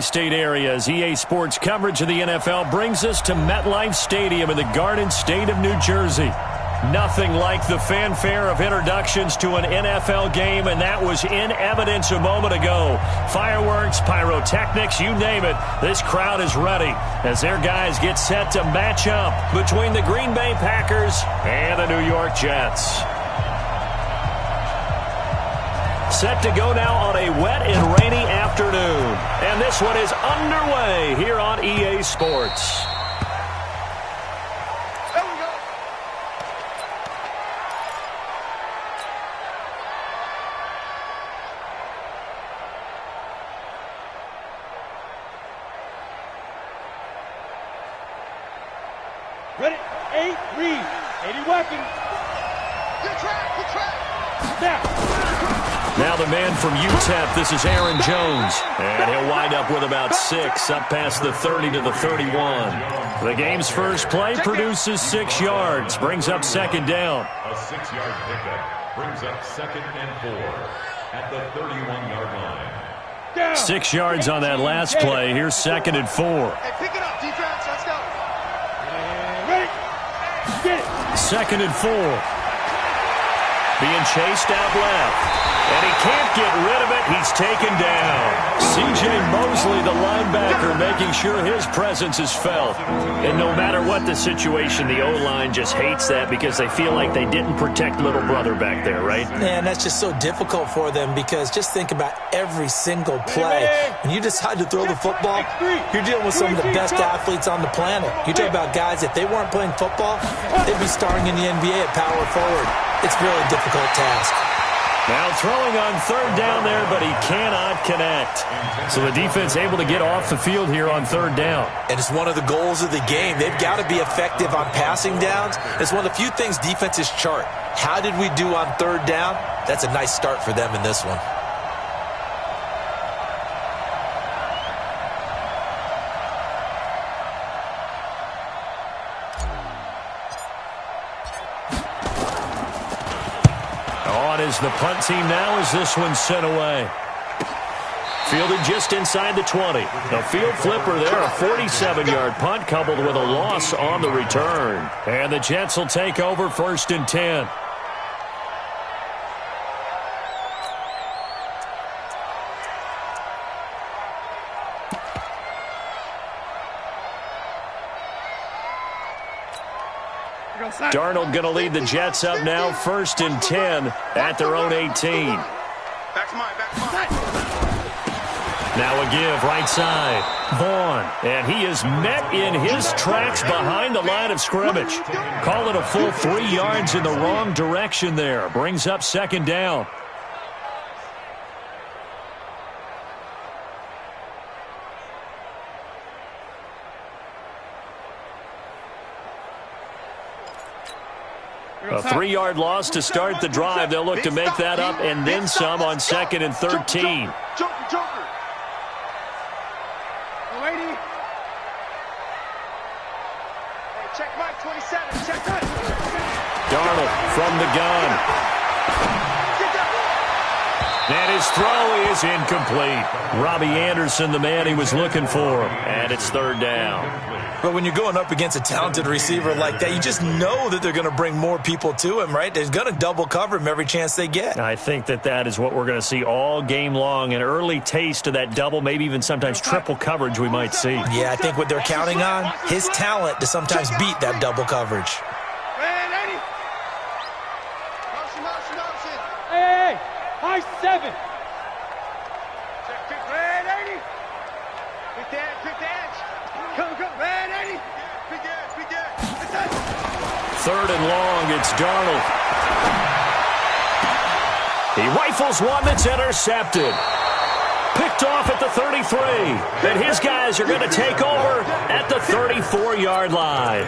State areas. EA Sports coverage of the NFL brings us to MetLife Stadium in the Garden State of New Jersey. Nothing like the fanfare of introductions to an NFL game, and that was in evidence a moment ago. Fireworks, pyrotechnics, you name it. This crowd is ready as their guys get set to match up between the Green Bay Packers and the New York Jets. Set to go now on a wet and rainy afternoon. And this one is underway here on EA Sports. There we go. Ready? 8, read. 80 weapons. Good track. Now the man from UTEP, this is Aaron Jones. And he'll wind up with about 6, up past the 30 to the 31. The game's first play produces 6 yards, brings up second down. A 6-yard pickup brings up 2nd and 4 at the 31-yard line. 6 yards on that last play. Here's 2nd and 4. Hey, pick it up, defense. Let's go. Ready? Get it. 2nd and 4. Being chased out left. And he can't get rid of it. He's taken down. C.J. Mosley, the linebacker, making sure his presence is felt. And no matter what the situation, the O-line just hates that because they feel like they didn't protect little brother back there, right? Man, that's just so difficult for them because just think about every single play. When you decide to throw the football, you're dealing with some of the best athletes on the planet. You talk about guys, if they weren't playing football, they'd be starring in the NBA at power forward. It's a really difficult task. Now throwing on third down there, but he cannot connect. So the defense able to get off the field here on third down. And it's one of the goals of the game. They've got to be effective on passing downs. It's one of the few things defenses chart. How did we do on third down? That's a nice start for them in this one. Is the punt team now as this one's sent away. Fielded just inside the 20. A field flipper there, a 47-yard punt coupled with a loss on the return. And the Jets will take over 1st and 10. Darnold going to lead the Jets up now, 1st and 10 at their own 18. Back to mine. Now a give right side. Vaughn, and he is met in his tracks behind the line of scrimmage. Call it a full 3 yards in the wrong direction there. Brings up 2nd down. A 3-yard loss to start the drive. They'll look to make that up and then some on 2nd and 13. Joker. Lady. Hey, check Mike 27. Check that. Darnold from the gun. And his throw is incomplete. Robbie Anderson, the man he was looking for. And it's 3rd down. But when you're going up against a talented receiver like that, you just know that they're going to bring more people to him, right? They're going to double cover him every chance they get. I think that is what we're going to see all game long. An early taste of that double, maybe even sometimes triple coverage we might see. Yeah, I think what they're counting on, his talent to sometimes beat that double coverage. Hey, high 7. Red 80. Quick dance. Come. Red 80. Big dance. 3rd and long, it's Darnold. He rifles one that's intercepted. Picked off at the 33. And his guys are going to take over at the 34-yard line.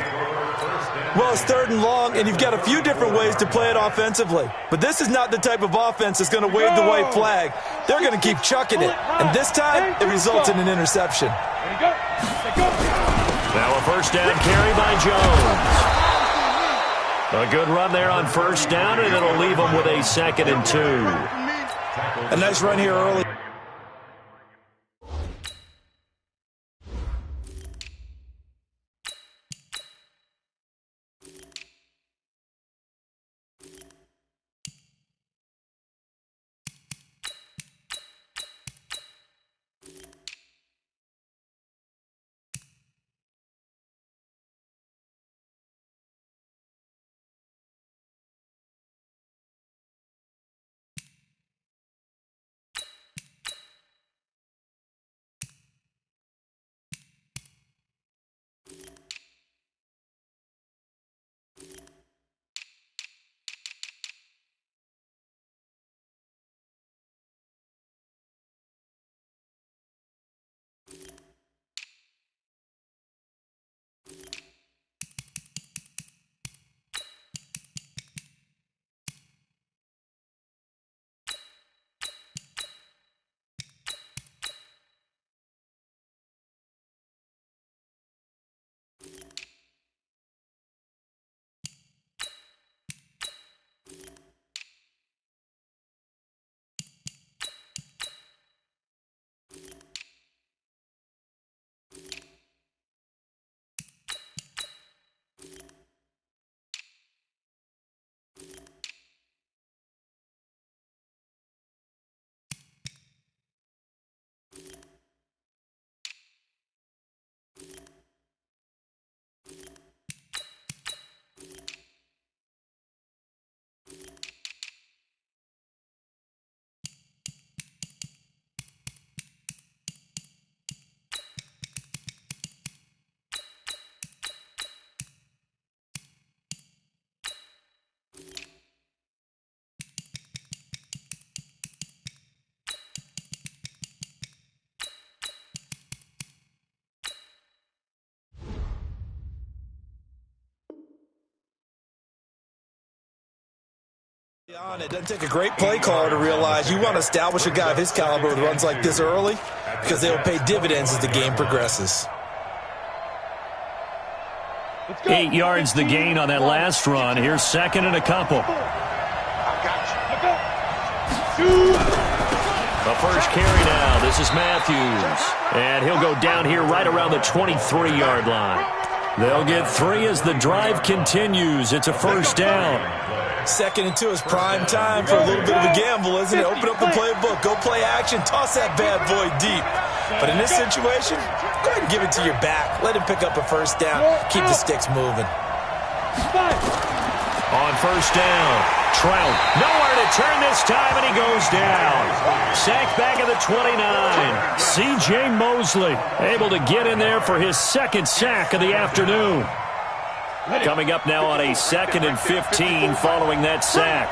Well, it's 3rd and long, and you've got a few different ways to play it offensively. But this is not the type of offense that's going to wave the white flag. They're going to keep chucking it. And this time, it results in an interception. Now a 1st down carry by Jones. A good run there on 1st down, and it'll leave them with a 2nd and 2. A nice run here early. It doesn't take a great play caller to realize you want to establish a guy of his caliber with runs like this early because they will pay dividends as the game progresses. 8 yards the gain on that last run. Here's second and a couple. The first carry now. This is Matthews. And he'll go down here right around the 23-yard line. They'll get 3 as the drive continues. It's a first down. 2nd and 2 is prime time for a little bit of a gamble, isn't it? Open up the playbook, go play action, toss that bad boy deep. But in this situation, go ahead and give it to your back. Let him pick up a first down. Keep the sticks moving. On first down, Trout. Nowhere to turn this time, and he goes down. Sacked back at the 29. C.J. Mosley able to get in there for his 2nd sack of the afternoon. Coming up now on a 2nd and 15 following that sack.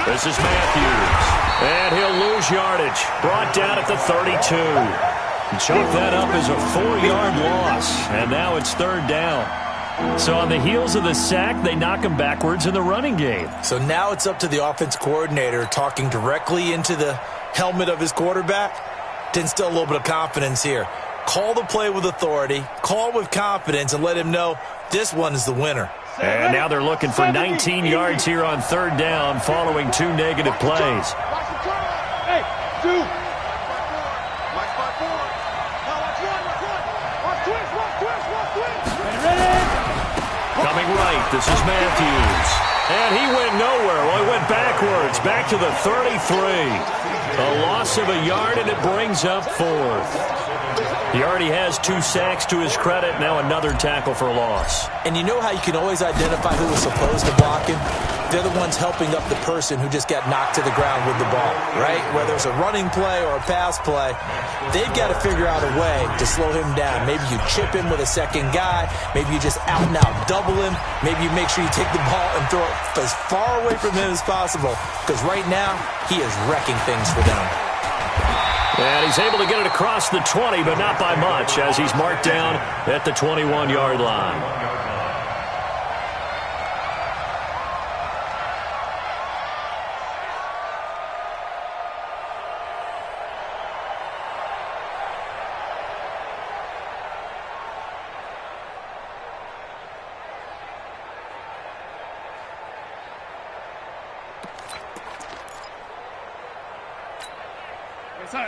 This is Matthews. And he'll lose yardage. Brought down at the 32. Chalk that up as a 4-yard loss. And now it's 3rd down. So on the heels of the sack, they knock him backwards in the running game. So now it's up to the offense coordinator talking directly into the helmet of his quarterback to instill a little bit of confidence here. Call the play with authority, call with confidence, and let him know this one is the winner. And now they're looking for 19 yards here on 3rd down following 2 negative plays. Coming right, this is Matthews. And he went nowhere. Well, he went backwards, back to the 33. A loss of a yard, and it brings up 4th. He already has 2 sacks to his credit. Now another tackle for a loss. And you know how you can always identify who was supposed to block him? They're the ones helping up the person who just got knocked to the ground with the ball, right? Whether it's a running play or a pass play, they've got to figure out a way to slow him down. Maybe you chip him with a second guy. Maybe you just out and out double him. Maybe you make sure you take the ball and throw it as far away from him as possible, because right now he is wrecking things for them. And he's able to get it across the 20, but not by much, as he's marked down at the 21-yard line.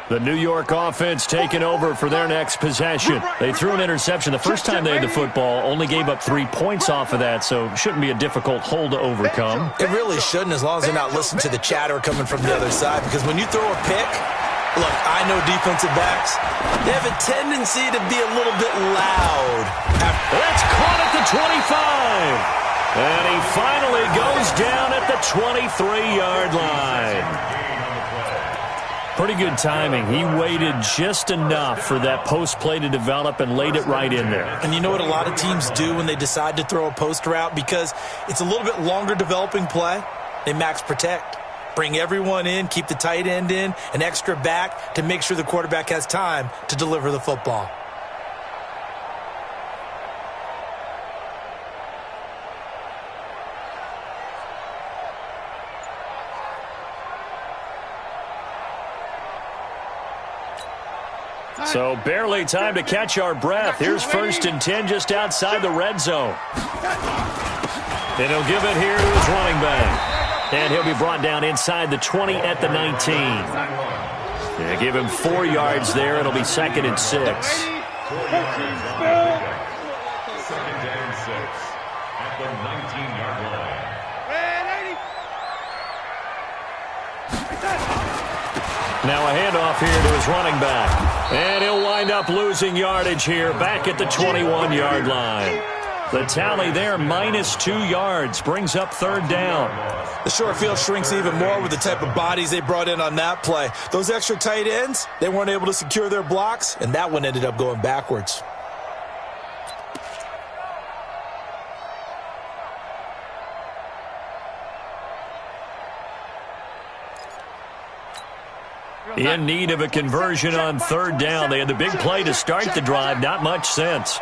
The New York offense taking over for their next possession. They threw an interception the first time they had the football, only gave up 3 points off of that, so it shouldn't be a difficult hole to overcome. It really shouldn't, as long as they're not listening to the chatter coming from the other side, because when you throw a pick, look, I know defensive backs, they have a tendency to be a little bit loud. That's caught at the 25. And he finally goes down at the 23-yard line. Pretty good timing. He waited just enough for that post play to develop and laid it right in there. And you know what a lot of teams do when they decide to throw a post route? Because it's a little bit longer developing play, they max protect. Bring everyone in, keep the tight end in, an extra back to make sure the quarterback has time to deliver the football. So barely time to catch our breath. Here's 1st and 10 just outside the red zone. And he'll give it here to his running back. And he'll be brought down inside the 20 at the 19. Yeah, give him 4 yards there. It'll be 2nd and 6. 2nd down 6 at the 19-yard line. Now a handoff here to his running back. And he'll wind up losing yardage here back at the 21-yard line. The tally there, -2 yards, brings up 3rd down. The short field shrinks even more with the type of bodies they brought in on that play. Those extra tight ends, they weren't able to secure their blocks, and that one ended up going backwards. In need of a conversion on 3rd down. They had the big play to start the drive. Not much sense.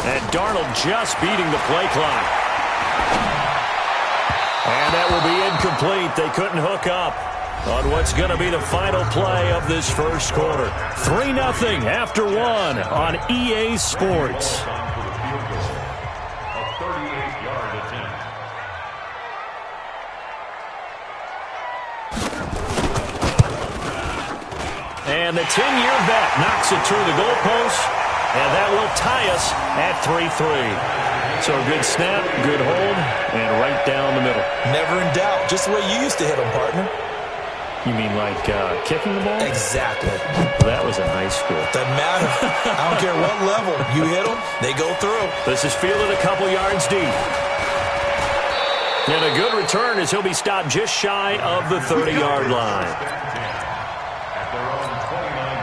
And Darnold just beating the play clock. And that will be incomplete. They couldn't hook up on what's going to be the final play of this first quarter. 3-0 after 1 on EA Sports. And the 10-year vet knocks it through the goalpost, and that will tie us at 3-3. So good snap, good hold, and right down the middle. Never in doubt. Just the way you used to hit them, partner. You mean like kicking the ball? Exactly. That was in high school. Doesn't matter. I don't care what level. You hit them, they go through. This is fielded a couple yards deep. And a good return as he'll be stopped just shy of the 30-yard line. At their own 29-yard line.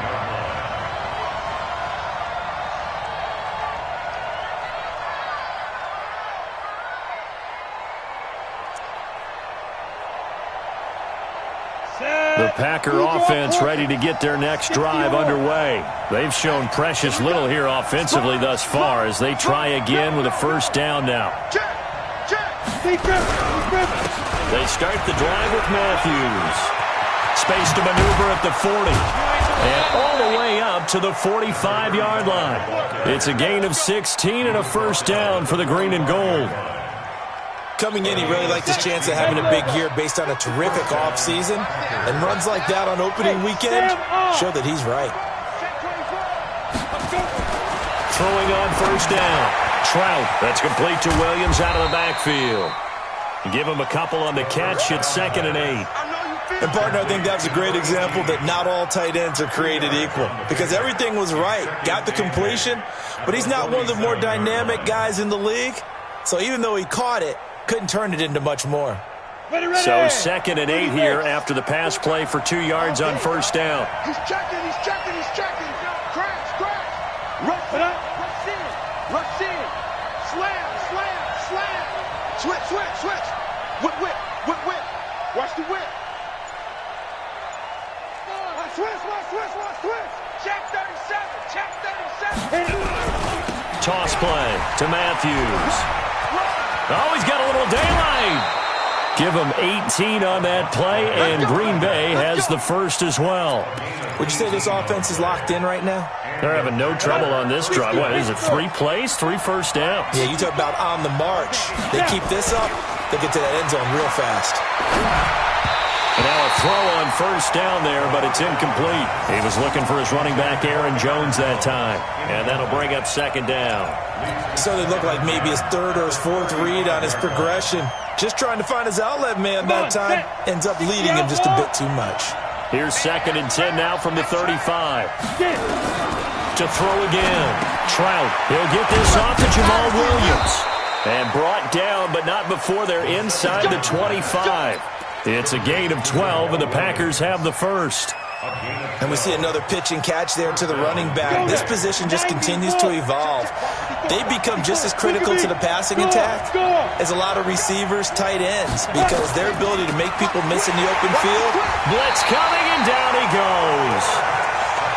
The Packer offense ready to get their next drive underway. They've shown precious little here offensively thus far as they try again with a first down now. They start the drive with Matthews. Space to maneuver at the 40. And all the way up to the 45-yard line. It's a gain of 16 and a first down for the green and gold. Coming in, he really liked his chance of having a big year based on a terrific offseason. And runs like that on opening weekend show that he's right. Throwing on first down. Trout, that's complete to Williams out of the backfield. Give him a couple on the catch at 2nd and 8. And, partner, I think that was a great example that not all tight ends are created equal. Because everything was right. Got the completion, but he's not one of the more dynamic guys in the league. So even though he caught it, couldn't turn it into much more. So 2nd and 8 here after the pass play for 2 yards on first down. He's checking. Crash. Rush in. Slam. Switch. Whip. Watch the whip. Switch. Check 37. Toss play to Matthews. Oh, he's got a little daylight. Give him 18 on that play, and Green Bay has the first as well. Would you say this offense is locked in right now? They're having no trouble on this drive. What is it, 3 plays, 3 first downs? Yeah, you talk about on the march. They keep this up, they get to that end zone real fast. And now a throw on first down there, but it's incomplete. He was looking for his running back, Aaron Jones, that time. And that'll bring up 2nd down. So they look like maybe his 3rd or his 4th read on his progression. Just trying to find his outlet man that time. Ends up leading him just a bit too much. Here's 2nd and 10 now from the 35. To throw again. Trout. He'll get this off to Jamal Williams. And brought down, but not before they're inside the 25. It's a gain of 12, and the Packers have the first. And we see another pitch and catch there to the running back. This position just continues to evolve. They become just as critical to the passing attack as a lot of receivers, tight ends, because their ability to make people miss in the open field. Blitz coming, and down he goes.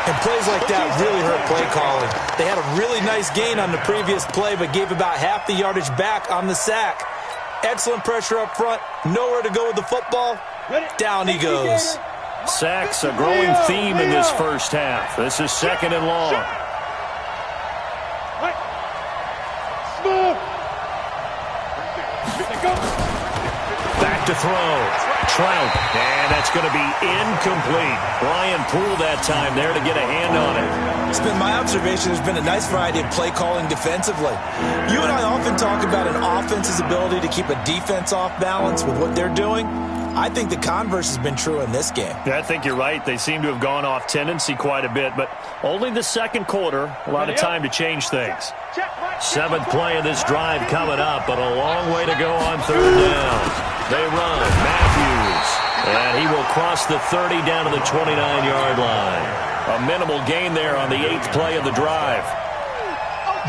And plays like that really hurt play calling. They had a really nice gain on the previous play, but gave about half the yardage back on the sack. Excellent pressure up front. Nowhere to go with the football. Down he goes. Sacks, a growing theme in this first half. This is 2nd and long. Back to throw. Trout. And that's going to be incomplete. Brian Poole that time there to get a hand on it. It's been my observation there's been a nice variety of play calling defensively. You and I often talk about an offense's ability to keep a defense off balance with what they're doing. I think the converse has been true in this game. Yeah, I think you're right. They seem to have gone off tendency quite a bit, but only the 2nd quarter, a lot of time to change things. 7th play of this drive coming up, but a long way to go on 3rd down. They run. Matthews. And he will cross the 30 down to the 29-yard line. A minimal gain there on the 8th play of the drive.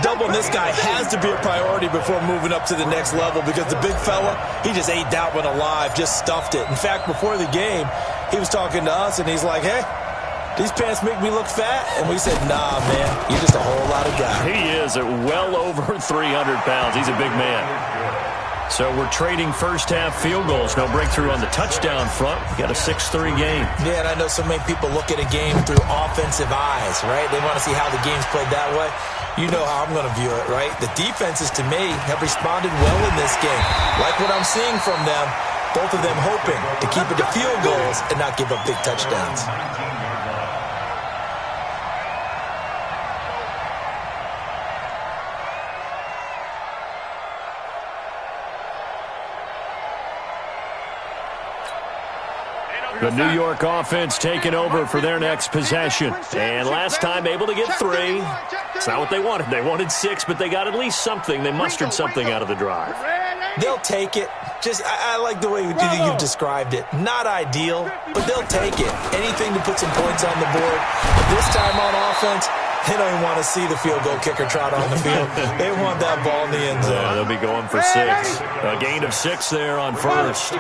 Doubling this guy has to be a priority before moving up to the next level because the big fella, he just ate that one alive, just stuffed it. In fact, before the game, he was talking to us, and he's like, hey, these pants make me look fat? And we said, nah, man, you're just a whole lot of guy. He says it, well over 300 pounds. He's a big man. So we're trading first-half field goals. No breakthrough on the touchdown front. We got a 6-3 game. Yeah, and I know so many people look at a game through offensive eyes, right? They want to see how the game's played that way. You know how I'm going to view it, right? The defenses, to me, have responded well in this game. Like what I'm seeing from them, both of them hoping to keep it to field goals and not give up big touchdowns. The New York offense taking over for their next possession. And last time able to get 3. It's not what they wanted. They wanted 6, but they got at least something. They mustered something out of the drive. They'll take it. I like the way you've described it. Not ideal, but they'll take it. Anything to put some points on the board. But this time on offense, they don't even want to see the field goal kicker trot on the field. They want that ball in the end zone. Yeah, they'll be going for 6. A gain of 6 there on first.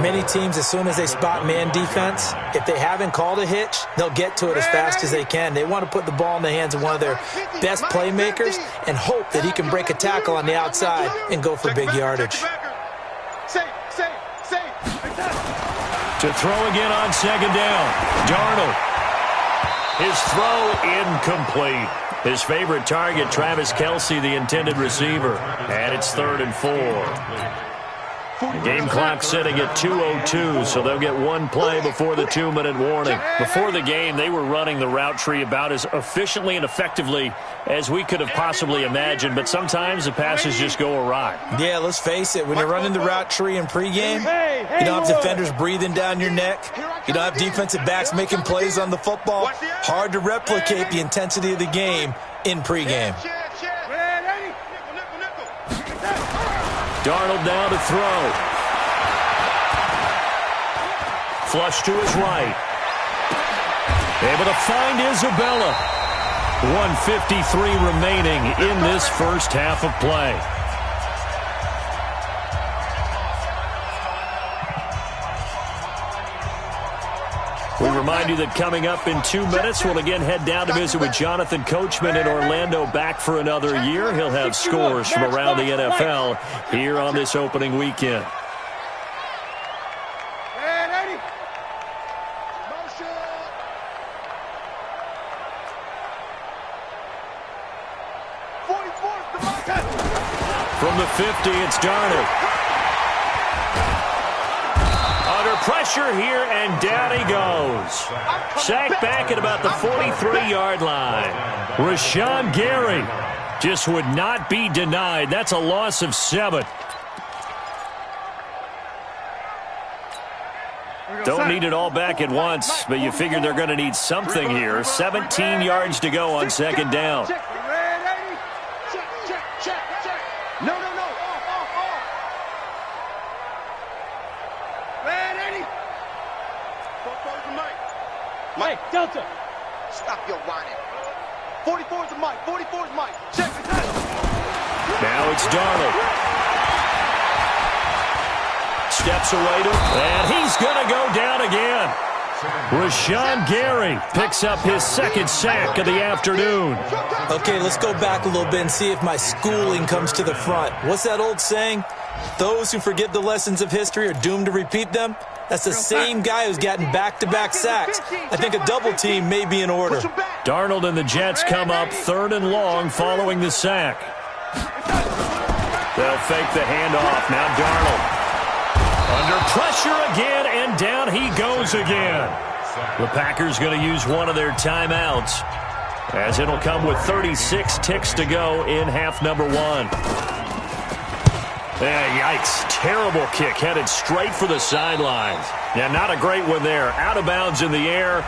Many teams, as soon as they spot man defense, if they haven't called a hitch, they'll get to it as fast as they can. They want to put the ball in the hands of one of their best playmakers and hope that he can break a tackle on the outside and go for big yardage. To throw again on second down. Darnold. His throw incomplete. His favorite target, Travis Kelce, the intended receiver. And it's 3rd and 4. Game clock sitting at 2:02, so they'll get one play before the 2-minute warning. Before the game, they were running the route tree about as efficiently and effectively as we could have possibly imagined, but sometimes the passes just go awry. Yeah, let's face it. When you're running the route tree in pregame, you don't have defenders breathing down your neck. You don't have defensive backs making plays on the football. Hard to replicate the intensity of the game in pregame. Darnold now to throw. Flush to his right. Able to find Isabella. 1:53 remaining in this first half of play. We remind you that coming up in 2 minutes, we'll again head down to visit with Jonathan Coachman in Orlando, back for another year. He'll have scores from around the NFL here on this opening weekend. From the 50, it's Darnold. Under pressure here, and down he goes. Sacked back at about the 43-yard line. Rashawn Gary just would not be denied. That's a loss of 7. Don't need it all back at once, but you figure they're going to need something here. 17 yards to go on second down. Mike, Delta. Stop your whining. 44 is Mike. 44 is Mike. Check the time. Now it's Darnold. Steps away to, and he's going to go down again. Rashawn Gary picks up his 2nd sack of the afternoon. Okay, let's go back a little bit and see if my schooling comes to the front. What's that old saying? Those who forget the lessons of history are doomed to repeat them. That's the same guy who's gotten back-to-back sacks. I think a double team may be in order. Darnold and the Jets come up 3rd and long following the sack. They'll fake the handoff. Now Darnold. Under pressure again, and down he goes again. The Packers going to use one of their timeouts, as it'll come with 36 ticks to go in half number 1. Yikes. Terrible kick headed straight for the sidelines. Yeah, not a great one there. Out of bounds in the air.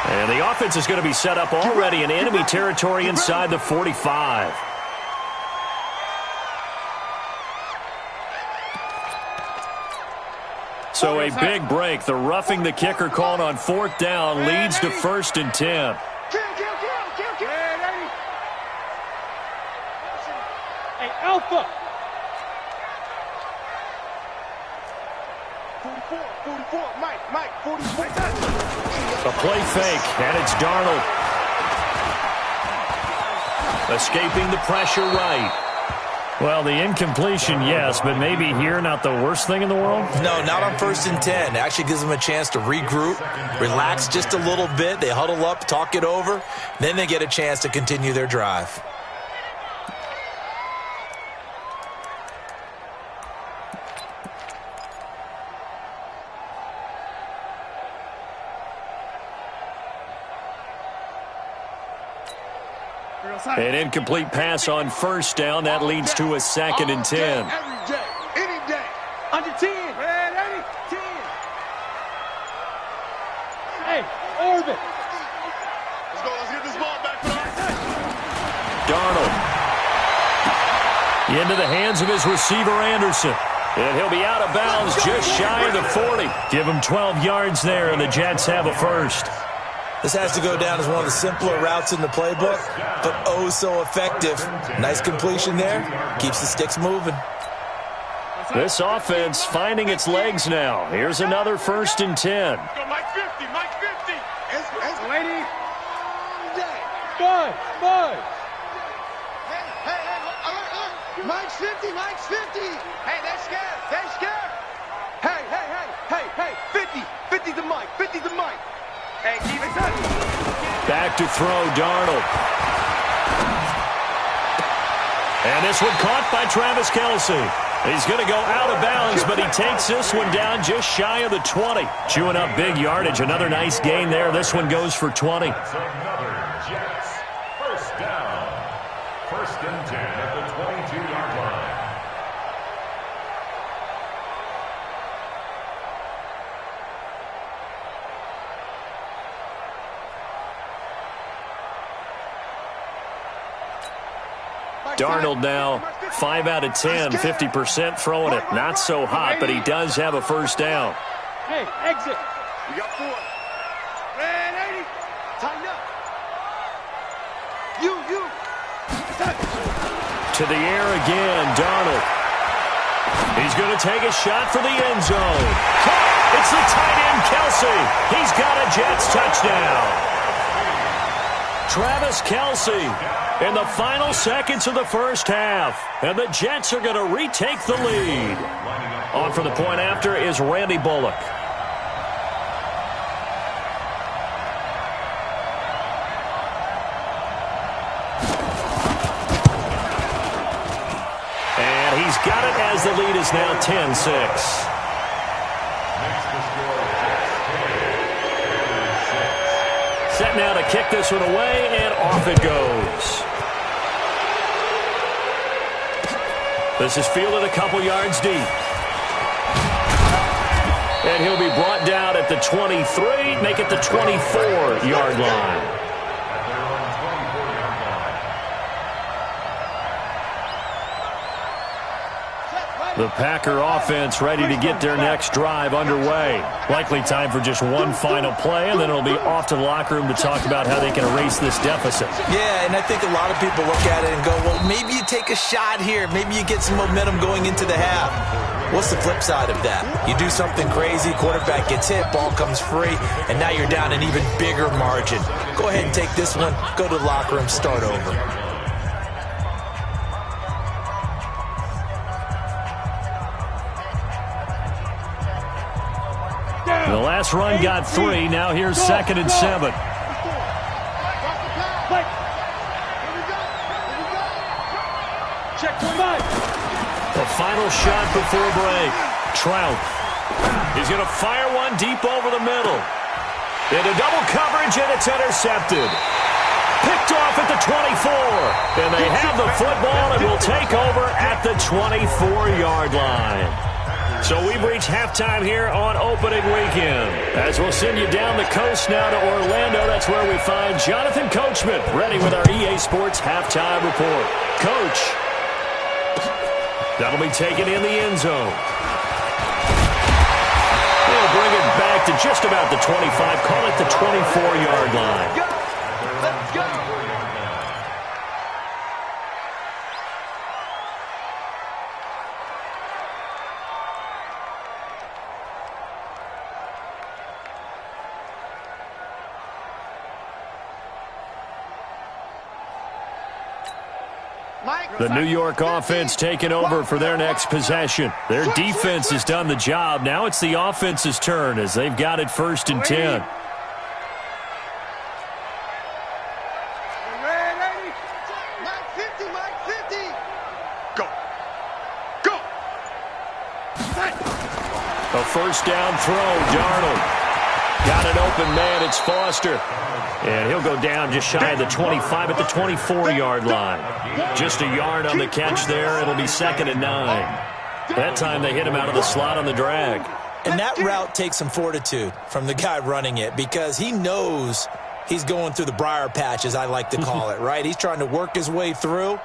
And the offense is going to be set up already in enemy territory inside the 45. So a big break. The roughing the kicker called on 4th down leads to 1st and 10. Hey, Alpha. 44, Mike, 44. A play fake, and it's Darnold. Escaping the pressure right. Well, the incompletion, yes, but maybe here not the worst thing in the world? No, not on 1st and 10. It actually gives them a chance to regroup, relax just a little bit. They huddle up, talk it over. Then they get a chance to continue their drive. An incomplete pass on 1st down. That leads to a 2nd and 10. Every day, any day. Under 10. Man, 10. Hey, Orbit. Let's go. Let's get this ball back. Darnold. Into the hands of his receiver, Anderson. And he'll be out of bounds just shy of the 40. Give him 12 yards there, and the Jets have a first. This has to go down as one of the simpler routes in the playbook, but oh so effective. Nice completion there. Keeps the sticks moving. This offense finding its legs now. Here's another 1st and 10. Go, Mike 50, Mike 50. Lady. Bud. Hey, Mike's 50, Mike's 50. Hey, they're scared. Hey, 50 to Mike, 50 to Mike. Hey, keep it touch. Back to throw, Darnold. And this one caught by Travis Kelsey. He's going to go out of bounds, but he takes this one down just shy of the 20. Chewing up big yardage. Another nice gain there. This one goes for 20. Another Jets. 1st down. 1st and 10 at the 22-yard line. Darnold now 5 out of 10, 50% throwing it. Not so hot, but he does have a 1st down. Hey, exit. We got 4. Man, 80. Tighten up. You. To the air again, Darnold. He's going to take a shot for the end zone. It's the tight end, Kelsey. He's got a Jets touchdown. Travis Kelsey in the final seconds of the 1st half. And the Jets are going to retake the lead. On for the point after is Randy Bullock. And he's got it as the lead is now 10-6. Set now to kick this one away, and off it goes. This is fielded a couple yards deep. And he'll be brought down at the 23, make it the 24-yard line. The Packer offense ready to get their next drive underway. Likely time for just one final play, and then it'll be off to the locker room to talk about how they can erase this deficit. Yeah, and I think a lot of people look at it and go, well, maybe you take a shot here. Maybe you get some momentum going into the half. What's the flip side of that? You do something crazy, quarterback gets hit, ball comes free, and now you're down an even bigger margin. Go ahead and take this one, go to the locker room, start over. The last run got 3. Now here's 2nd and 7. The final shot before break. Trout. He's going to fire one deep over the middle. Into double coverage, and it's intercepted. Picked off at the 24. And they have the football and will take over at the 24-yard line. So we've reached halftime here on opening weekend. As we'll send you down the coast now to Orlando, that's where we find Jonathan Coachman ready with our EA Sports halftime report. Coach, that'll be taken in the end zone. They'll bring it back to just about the 25, call it the 24-yard line. Let's go. The New York offense taking over for their next possession. Their defense has done the job. Now it's the offense's turn as they've got it 1st and 10. A first down throw, Darnold. Got an open man, it's Foster. And he'll go down just shy of the 25 at the 24-yard line. Just a yard on the catch there. It'll be 2nd and 9. That time they hit him out of the slot on the drag. And that route takes some fortitude from the guy running it because he knows he's going through the briar patch, as I like to call it, right? He's trying to work his way through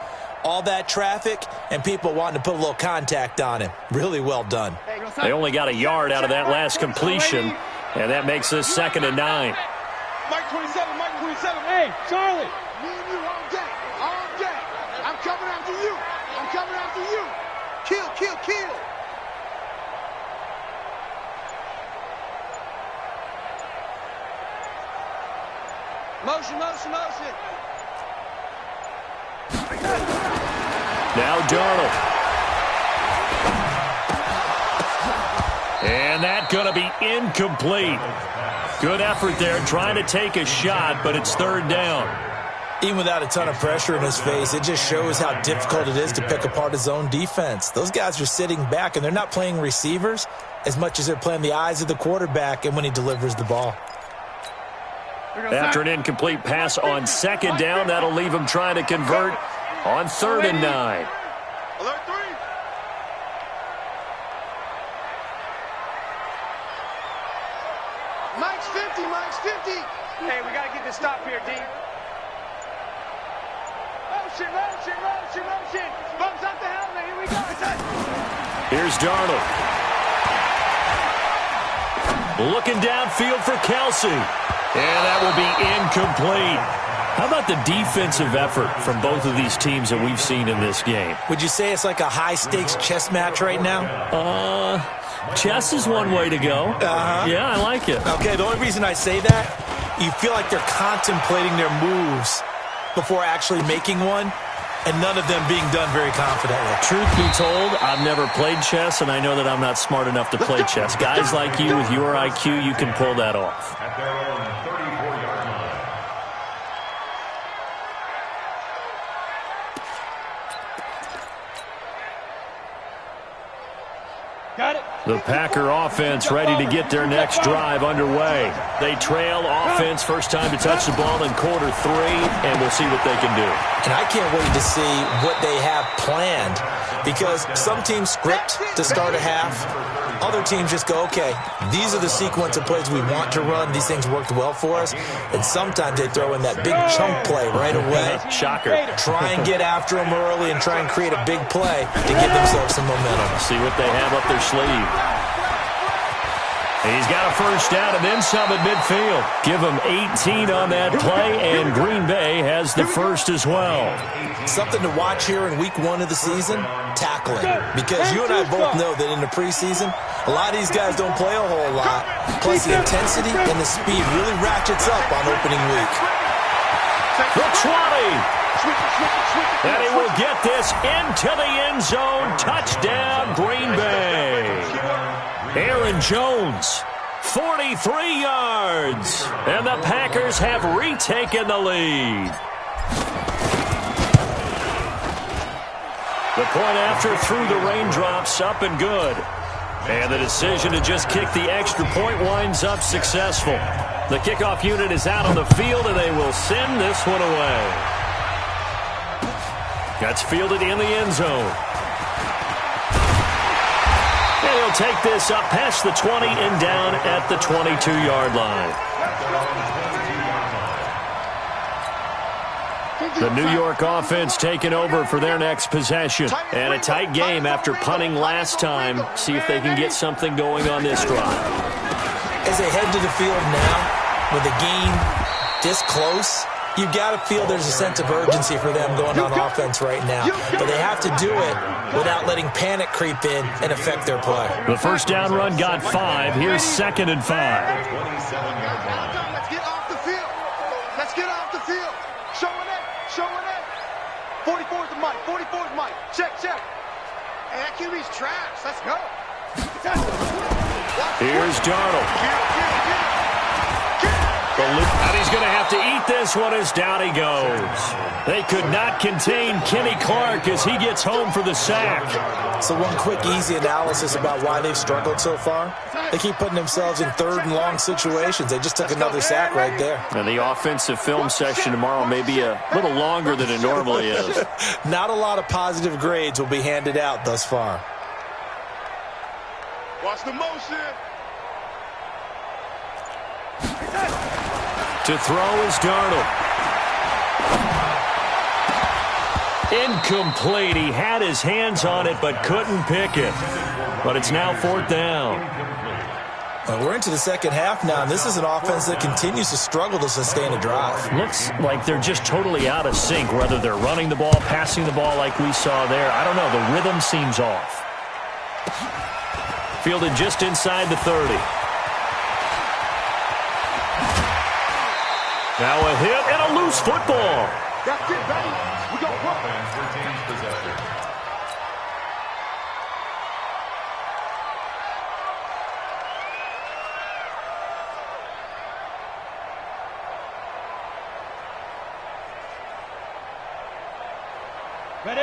all that traffic and people wanting to put a little contact on him. Really well done. They only got a yard out of that last completion, and that makes this 2nd and 9. Mike 27, Mike 27. Hey, Charlie. Me and you all day, all day. I'm coming after you. I'm coming after you. Kill, kill, kill. Motion, motion, motion. Now Darnold. And that's going to be incomplete. Good effort there, trying to take a shot, but it's 3rd down. Even without a ton of pressure in his face, it just shows how difficult it is to pick apart his own defense. Those guys are sitting back, and they're not playing receivers as much as they're playing the eyes of the quarterback and when he delivers the ball. After an incomplete pass on 2nd down, that'll leave him trying to convert on 3rd and 9. Alert 3. Mike's 50, Mike's 50. Hey, we got to get this stop here, D. Motion, motion, motion, motion. Bumps out the helmet. Here we go. Here's Darnold. Looking downfield for Kelsey. And that will be incomplete. How about the defensive effort from both of these teams that we've seen in this game? Would you say it's like a high-stakes chess match right now? Chess is one way to go. Yeah, I like it. Okay, the only reason I say that, you feel like they're contemplating their moves before actually making one, and none of them being done very confidently. Truth be told, I've never played chess, and I know that I'm not smart enough to play chess. Guys like you with your IQ, you can pull that off. At their own 34-yard line. Got it. The Packer offense ready to get their next drive underway. They trail offense, first time to touch the ball in quarter 3, and we'll see what they can do. And I can't wait to see what they have planned because some teams script to start a half. Other teams just go, okay, these are the sequence of plays we want to run. These things worked well for us. And sometimes they throw in that big chunk play right away. Shocker. Try and get after them early and try and create a big play to give themselves some momentum. See what they have up their sleeve. He's got a first down and then some at midfield. Give him 18 on that play, and Green Bay has the first as well. Something to watch here in week 1 of the season, tackling. Because you and I both know that in the preseason, a lot of these guys don't play a whole lot. Plus the intensity and the speed really ratchets up on opening week. The 20. And he will get this into the end zone. Touchdown, Green Bay. Aaron Jones, 43 yards. And the Packers have retaken the lead. The point after through the raindrops, up and good. And the decision to just kick the extra point winds up successful. The kickoff unit is out on the field, and they will send this one away. That's fielded in the end zone. And he'll take this up past the 20 and down at the 22-yard line. The New York offense taking over for their next possession. And a tight game after punting last time. See if they can get something going on this drive. As they head to the field now, with the game this close, you've got to feel there's a sense of urgency for them going on offense right now. But they have to do it without letting panic creep in and affect their play. The first down run got 5. Here's 2nd and 5. Let's get off the field. Let's get off the field. Showing it. Showing it. 42. 44 is the mic. 44 is mic. Check, check. Hey, that QB's trash. Let's go. Here's Darnold. And he's going to have to eat this one as down he goes. They could not contain Kenny Clark as he gets home for the sack. So one quick, easy analysis about why they've struggled so far. They keep putting themselves in third and long situations. They just took another sack right there. And the offensive film session tomorrow may be a little longer than it normally is. Not a lot of positive grades will be handed out thus far. Watch the motion. To throw is Darnold. Incomplete. He had his hands on it but couldn't pick it. But it's now 4th down. Well, we're into the second half now, and this is an offense that continues to struggle to sustain a drive. Looks like they're just totally out of sync, whether they're running the ball, passing the ball like we saw there. I don't know. The rhythm seems off. Fielded just inside the 30. Now a hit and a loose football. That's it, baby. We go run. Offense retains possession.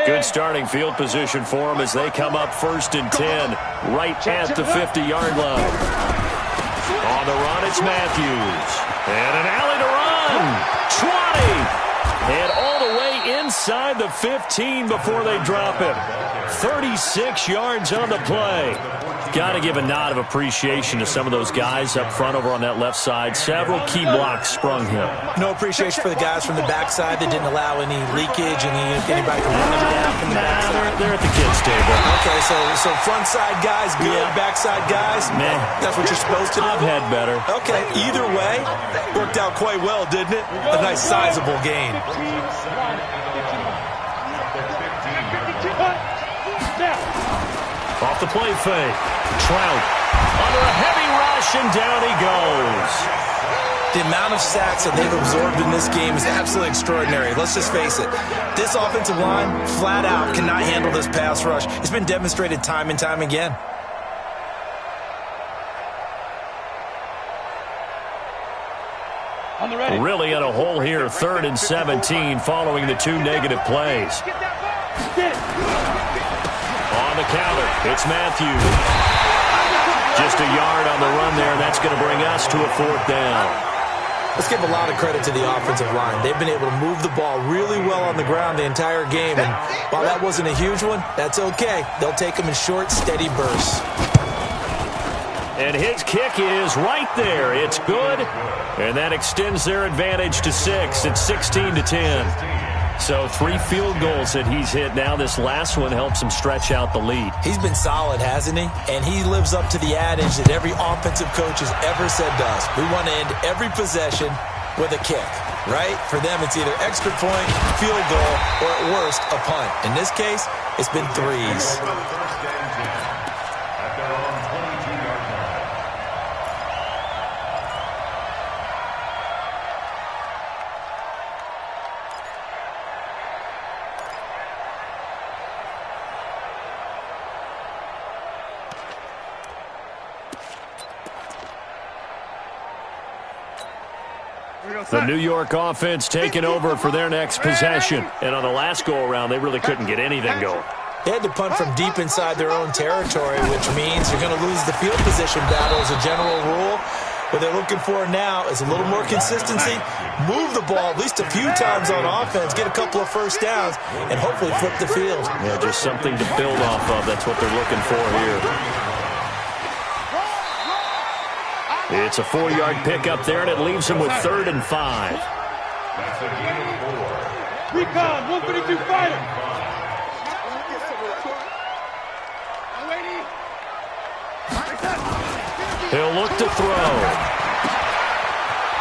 Good starting field position for them as they come up 1st and 10, right at the 50-yard line. On the run, it's Matthews. And an alley to run. 20. And all the way inside the 15 before they drop him. 36 yards on the play. Got to give a nod of appreciation to some of those guys up front over on that left side. Several key blocks sprung him. No appreciation for the guys from the backside that didn't allow any leakage and anybody to run them down from the backside. They're at the kids' table. Okay, so front side guys good, backside guys, man, that's what you're supposed to do. I've had better. Okay, either way, worked out quite well, didn't it? A nice sizable gain. Off the play fake. Trout under a heavy rush, and down he goes. The amount of sacks that they've absorbed in this game is absolutely extraordinary. Let's just face it. This offensive line, flat out, cannot handle this pass rush. It's been demonstrated time and time again. Really in a hole here, 3rd and 17 following the 2 negative plays. On the counter, it's Matthews. Just a yard on the run there, and that's going to bring us to a 4th down. Let's give a lot of credit to the offensive line. They've been able to move the ball really well on the ground the entire game, and while that wasn't a huge one, that's okay. They'll take them in short, steady bursts. And his kick is right there. It's good, and that extends their advantage to 6. It's 16-10. So 3 field goals that he's hit now. This last one helps him stretch out the lead. He's been solid, hasn't he? And he lives up to the adage that every offensive coach has ever said to us. We want to end every possession with a kick, right? For them, it's either extra point, field goal, or at worst, a punt. In this case, it's been 3s. The New York offense taking over for their next possession. And on the last go-around, they really couldn't get anything going. They had to punt from deep inside their own territory, which means you're going to lose the field position battle as a general rule. What they're looking for now is a little more consistency, move the ball at least a few times on offense, get a couple of first downs, and hopefully flip the field. Yeah, just something to build off of. That's what they're looking for here. It's a 4-yard pickup there, and it leaves him with 3rd and 5. That's a gain of 4. Recon, 152 fighter. He'll look to throw.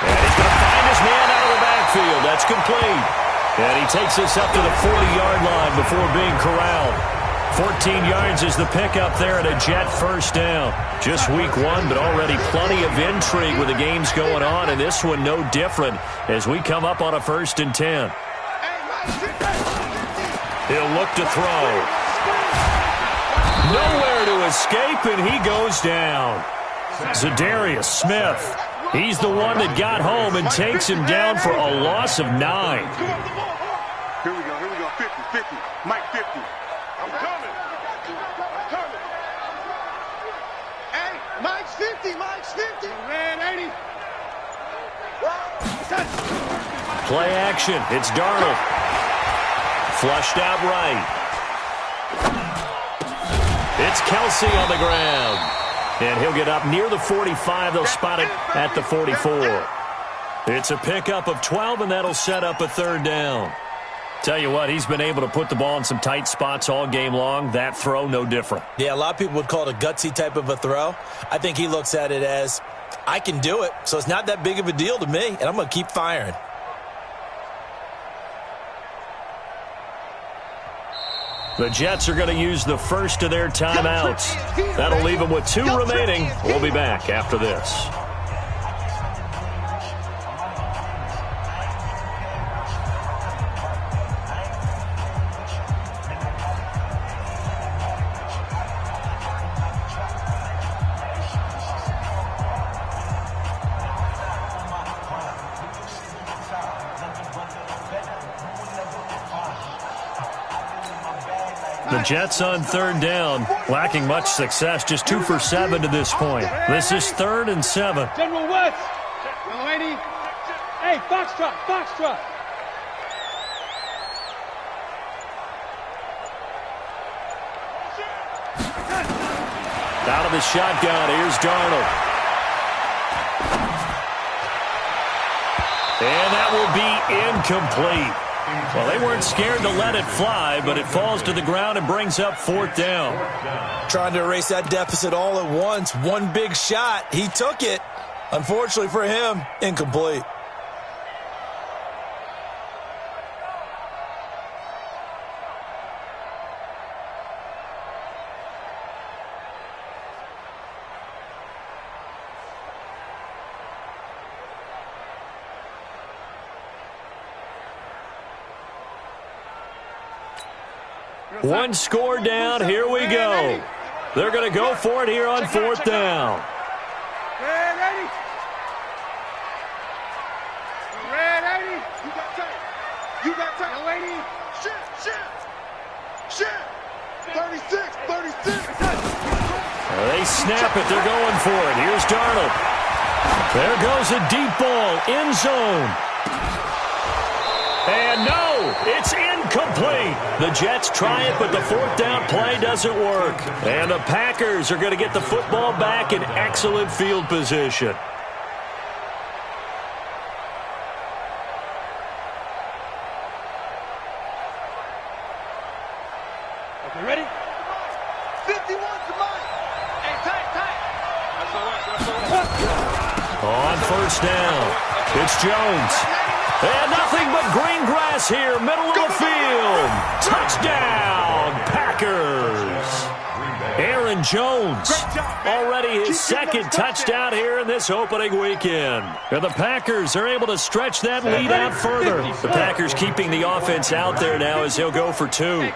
And he's going to find his man out of the backfield. That's complete. And he takes us up to the 40-yard line before being corralled. 14 yards is the pickup there and a Jet first down. Just week 1, but already plenty of intrigue with the games going on, and this one no different as we come up on a 1st and 10. He'll look to throw. Nowhere to escape, and he goes down. Zadarius Smith. He's the one that got home and takes him down for a loss of 9. Here we go. 50. Mike 50. I'm coming. Hey, Mike's 50. Red 80. Play action. It's Darnold. Flushed out right. It's Kelsey on the ground. And he'll get up near the 45. They'll spot it at the 44. It's a pickup of 12, and that'll set up a 3rd down. Tell you what, he's been able to put the ball in some tight spots all game long. That throw, no different. Yeah, a lot of people would call it a gutsy type of a throw. I think he looks at it as, I can do it, so it's not that big of a deal to me, and I'm going to keep firing. The Jets are going to use the first of their timeouts. That'll leave them with 2 remaining. We'll be back after this. The Jets on 3rd down, lacking much success, just 2 for 7 to this point. This is 3rd and 7. General West. Young lady. Hey, Foxtrot. Out of the shotgun, here's Darnold. And that will be incomplete. Well, they weren't scared to let it fly, but it falls to the ground and brings up 4th down. Trying to erase that deficit all at once. One big shot. He took it. Unfortunately for him, incomplete. One score down. Here we go. They're going to go for it here on 4th down. Red 80. Red 80. You got time. Young lady. Shit. 36. They snap it. They're going for it. Here's Darnold. There goes a deep ball. End zone. And no, it's incomplete. The Jets try it, but the 4th down play doesn't work. And the Packers are going to get the football back in excellent field position. Okay, ready? 51 to Mike. Hey, tight. On 1st down, it's Jones. And nothing but green grass here, middle of the field. Touchdown, Packers. Aaron Jones, already his 2nd touchdown here in this opening weekend. And the Packers are able to stretch that lead out further. The Packers keeping the offense out there now as he'll go for 2.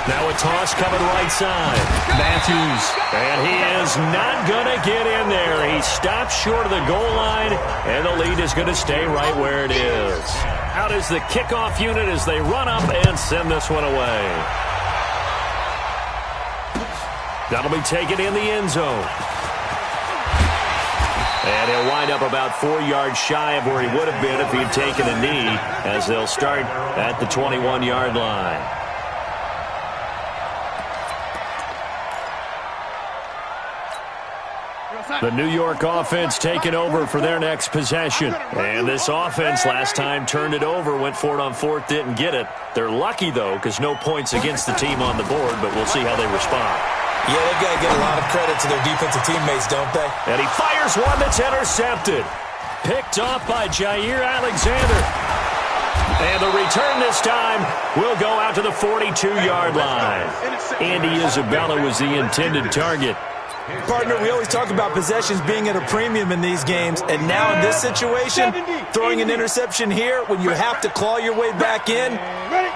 Now a toss coming right side. Matthews. And he is not going to get in there. He stops short of the goal line, and the lead is going to stay right where it is. Out is the kickoff unit as they run up and send this one away. That'll be taken in the end zone. And he'll wind up about 4 yards shy of where he would have been if he'd taken a knee, as they'll start at the 21-yard line. The New York offense taking over for their next possession. And this offense last time turned it over, went for it on 4th, didn't get it. They're lucky, though, because no points against the team on the board, but we'll see how they respond. Yeah, they've got to get a lot of credit to their defensive teammates, don't they? And he fires one that's intercepted. Picked off by Jair Alexander. And the return this time will go out to the 42-yard line. Andy Isabella was the intended target. Partner, we always talk about possessions being at a premium in these games, and now in this situation, throwing an interception here when you have to claw your way back in,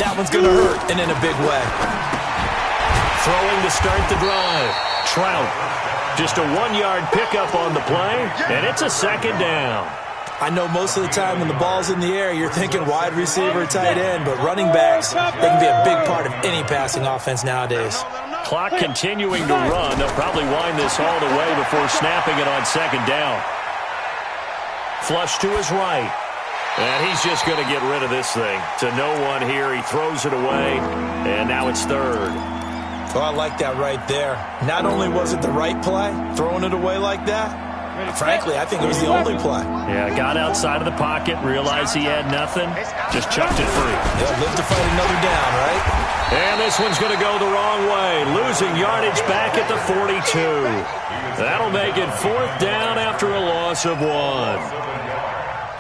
That one's going to hurt, and in a big way. Throwing to start the drive. Trout. Just a 1-yard pickup on the play, and it's a second down. I know most of the time when the ball's in the air, you're thinking wide receiver, tight end, but running backs, they can be a big part of any passing offense nowadays. Clock continuing to run. They'll probably wind this all the way before snapping it on second down. Flush to his right. And he's just going to get rid of this thing. To no one here. He throws it away, and now it's third. Well, I like that right there. Not only was it the right play, throwing it away like that, frankly, I think it was the only play. Yeah, got outside of the pocket, realized he had nothing, just chucked it free. They'll live to fight another down, right? And this one's going to go the wrong way, losing yardage back at the 42. That'll make it fourth down after a loss of 1.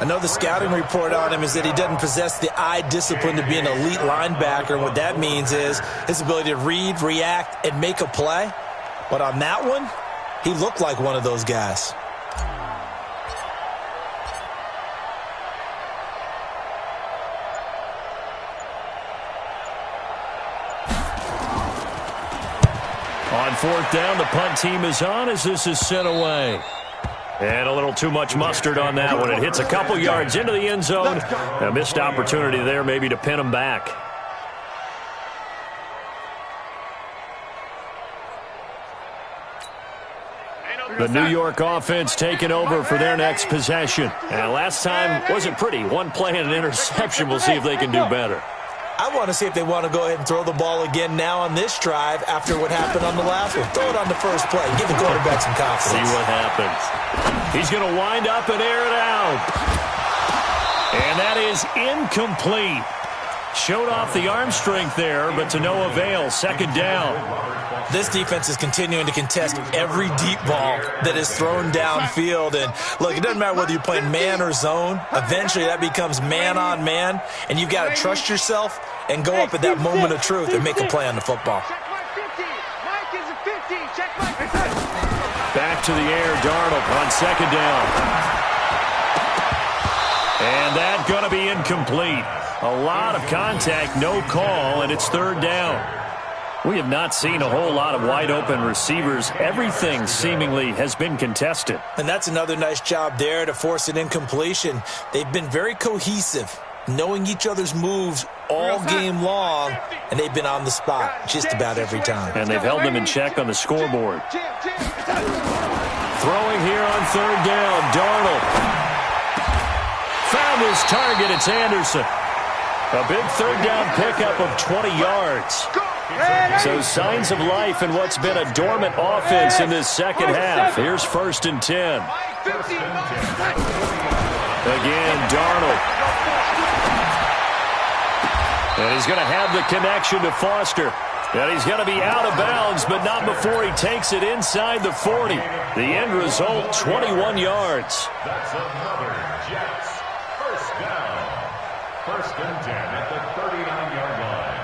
I know the scouting report on him is that he doesn't possess the eye discipline to be an elite linebacker, and what that means is his ability to read, react, and make a play. But on that one, he looked like one of those guys. On fourth down, the punt team is on as this is sent away. And a little too much mustard on that one. It hits a couple yards into the end zone. A missed opportunity there maybe to pin him back. The New York offense taking over for their next possession. And last time wasn't pretty. One play and an interception. We'll see if they can do better. I want to see if they want to go ahead and throw the ball again now on this drive after what happened on the last one. Throw it on the first play. Give the quarterback some confidence. See what happens. He's going to wind up and air it out. And that is incomplete. Showed off the arm strength there, but to no avail. Second down. This defense is continuing to contest every deep ball that is thrown downfield. And, look, it doesn't matter whether you're playing man or zone. Eventually, that becomes man-on-man, and you've got to trust yourself and go up at that moment of truth and make a play on the football. Back to the air, Darnold on second down. And that's going to be incomplete. A lot of contact, no call, and it's third down. We have not seen a whole lot of wide-open receivers. Everything seemingly has been contested. And that's another nice job there to force an incompletion. They've been very cohesive, knowing each other's moves all game long, and they've been on the spot just about every time. And they've held them in check on the scoreboard. Throwing here on third down, Darnold. Found his target, it's Anderson. A big third down pickup of 20 yards. So signs of life in what's been a dormant offense in this second half. Here's first and 10. Again, Darnold. And he's going to have the connection to Foster. And he's going to be out of bounds, but not before he takes it inside the 40. The end result, 21 yards. That's another Jets first down. First and 10 at the 39-yard line.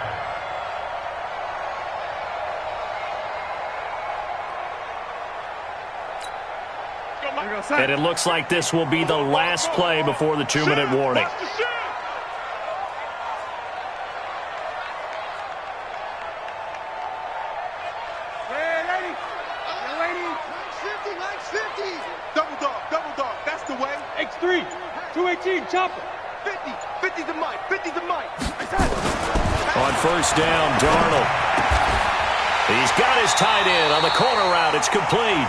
And it looks like this will be the last play before the 2-minute warning. Double dog, that's the way. X3, 218, chopper. 50 to Mike, 50 to Mike. On first down, Darnold. He's got his tight end on the corner route. It's complete.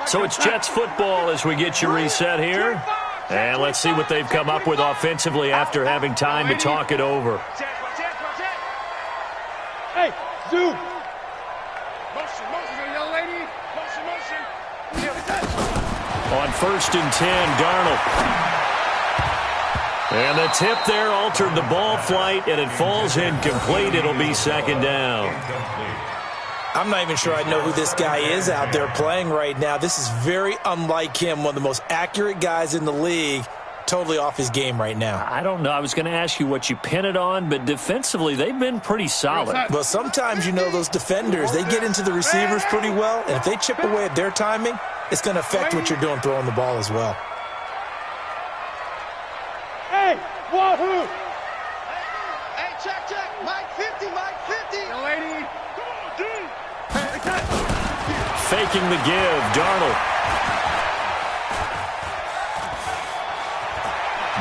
So it's Jets football as we get you reset here. And let's see what they've come up with offensively after having time to talk it over. Hey, zoom. Motion, young lady. Motion. On first and 10, Darnold. And the tip there altered the ball flight, and it falls incomplete. It'll be second down. I'm not even sure I know who this guy is out there playing right now. This is very unlike him, one of the most accurate guys in the league, totally off his game right now. I don't know. I was going to ask you what you pin it on, but defensively, they've been pretty solid. Well, sometimes, those defenders, they get into the receivers pretty well, and if they chip away at their timing, it's going to affect what you're doing throwing the ball as well. Hey, wahoo! Hey, check. Mike 50, Mike 50. Yo, lady. Come on, dude. Faking the give, Darnold.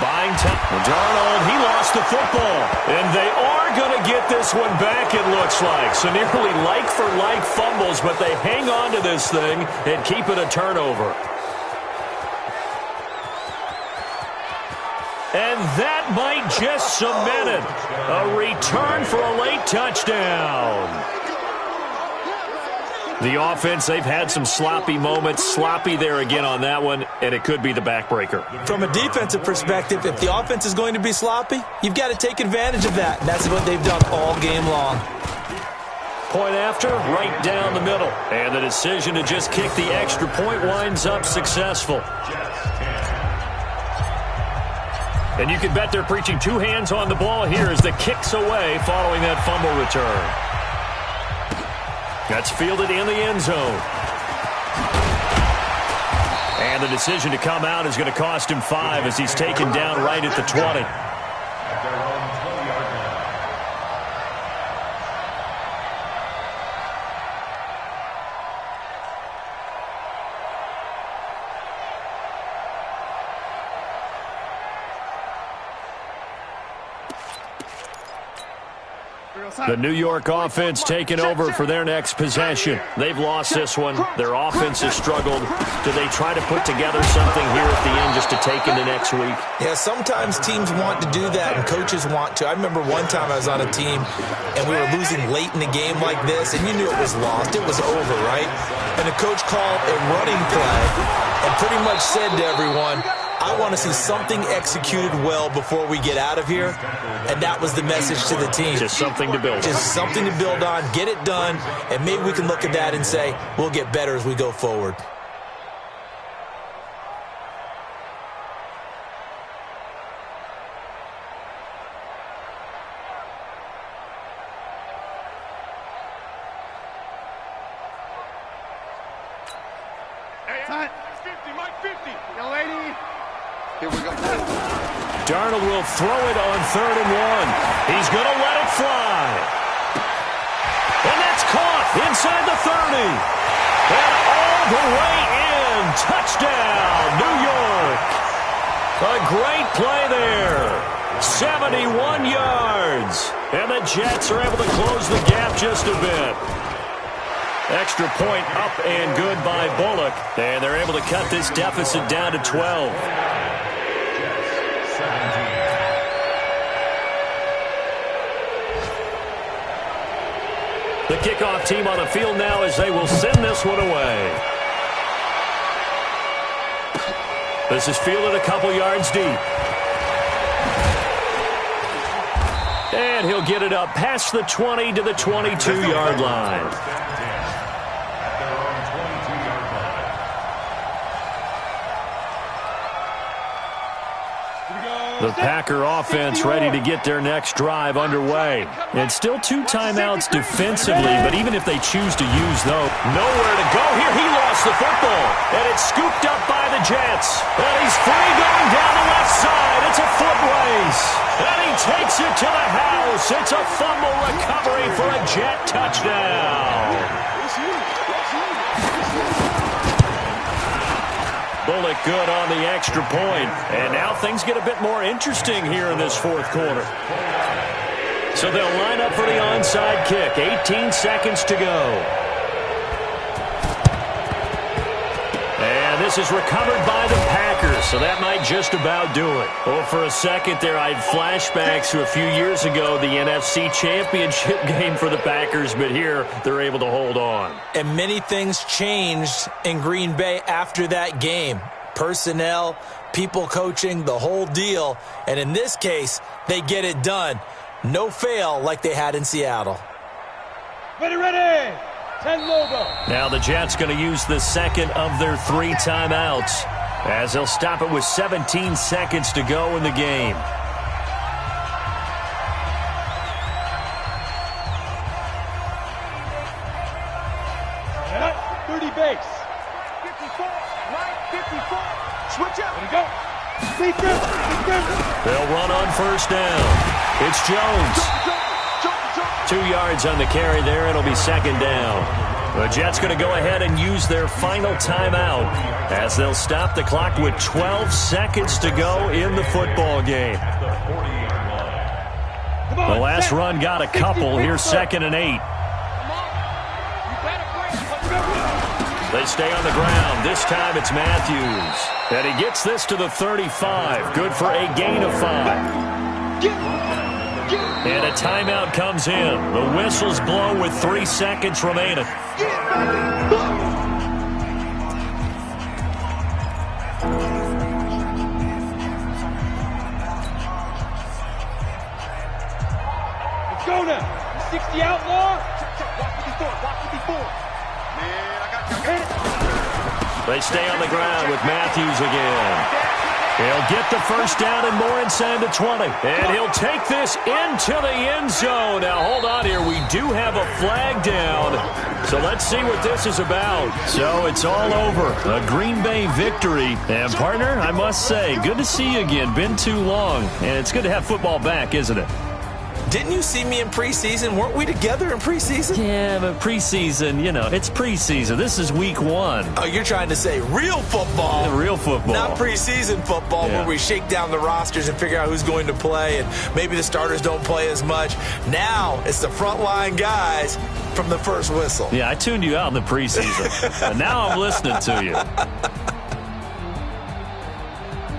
Buying time. Darnold, he lost the football. And they are going to get this one back, it looks like. So nearly like-for-like fumbles, but they hang on to this thing and keep it a turnover. And that might just cement it. A return for a late touchdown. The offense, they've had some sloppy moments. Sloppy there again on that one, and it could be the backbreaker. From a defensive perspective, if the offense is going to be sloppy, you've got to take advantage of that. And that's what they've done all game long. Point after, right down the middle. And the decision to just kick the extra point winds up successful. And you can bet they're preaching two hands on the ball here as the kick's away following that fumble return. That's fielded in the end zone. And the decision to come out is going to cost him 5 as he's taken down right at the 20. The New York offense taking over for their next possession. They've lost this one. Their offense has struggled. Do they try to put together something here at the end just to take into next week? Yeah, sometimes teams want to do that and coaches want to. I remember one time I was on a team and we were losing late in the game like this and you knew it was lost. It was over, right? And the coach called a running play and pretty much said to everyone, I want to see something executed well before we get out of here. And that was the message to the team. Just something to build on. Just something to build on, get it done, and maybe we can look at that and say, we'll get better as we go forward. Darnold will throw it on 3rd and 1. He's going to let it fly. And that's caught inside the 30. And all the way in. Touchdown, New York. A great play there. 71 yards. And the Jets are able to close the gap just a bit. Extra point up and good by Bullock. And they're able to cut this deficit down to 12. The kickoff team on the field now as they will send this one away. This is fielded a couple yards deep. And he'll get it up past the 20 to the 22-yard line. The Packer offense ready to get their next drive underway. And still 2 timeouts defensively, but even if they choose to use those, nowhere to go here. He lost the football, and it's scooped up by the Jets. And he's free going down the left side. It's a foot race. And he takes it to the house. It's a fumble recovery for a Jet touchdown. Bullock good on the extra point. And now things get a bit more interesting here in this 4th quarter. So they'll line up for the onside kick. 18 seconds to go. And this is recovered by the Packers, so that might just about do it. Well, for a second there, I had flashbacks to a few years ago, the NFC Championship game for the Packers, but here they're able to hold on. And many things changed in Green Bay after that game. Personnel, people coaching, the whole deal. And in this case, they get it done. No fail like they had in Seattle. Ready. 10 logo. Now the Jets going to use the second of their 3 timeouts as they'll stop it with 17 seconds to go in the game. Yeah, 30 base. 54. Switch up. There you go. They'll run on first down. It's Jones. 2 yards on the carry there. It'll be second down. The Jets going to go ahead and use their final timeout as they'll stop the clock with 12 seconds to go in the football game. The last run got a couple. Here's 2nd and 8. They stay on the ground. This time it's Matthews. And he gets this to the 35. Good for a gain of 5. And a timeout comes in. The whistles blow with 3 seconds remaining. Let's go now. 60 outlaw. Walk with me forward. Man, I got it. They stay on the ground with Matthews again. He'll get the first down and more inside the 20. And he'll take this into the end zone. Now, hold on here. We do have a flag down. So let's see what this is about. So it's all over. A Green Bay victory. And, partner, I must say, good to see you again. Been too long. And it's good to have football back, isn't it? Didn't you see me in preseason? Weren't we together in preseason? Yeah, but preseason, you know, it's preseason. This is week 1. Oh, you're trying to say real football. Yeah, real football. Not preseason football where we shake down the rosters and figure out who's going to play and maybe the starters don't play as much. Now it's the frontline guys from the first whistle. Yeah, I tuned you out in the preseason. And now I'm listening to you.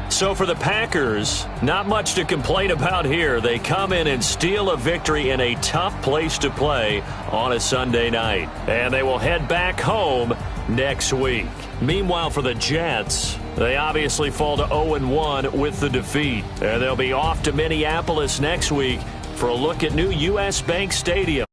So for the Packers, not much to complain about here. They come in and steal a victory in a tough place to play on a Sunday night. And they will head back home next week. Meanwhile, for the Jets, they obviously fall to 0-1 with the defeat. And they'll be off to Minneapolis next week for a look at new U.S. Bank Stadium.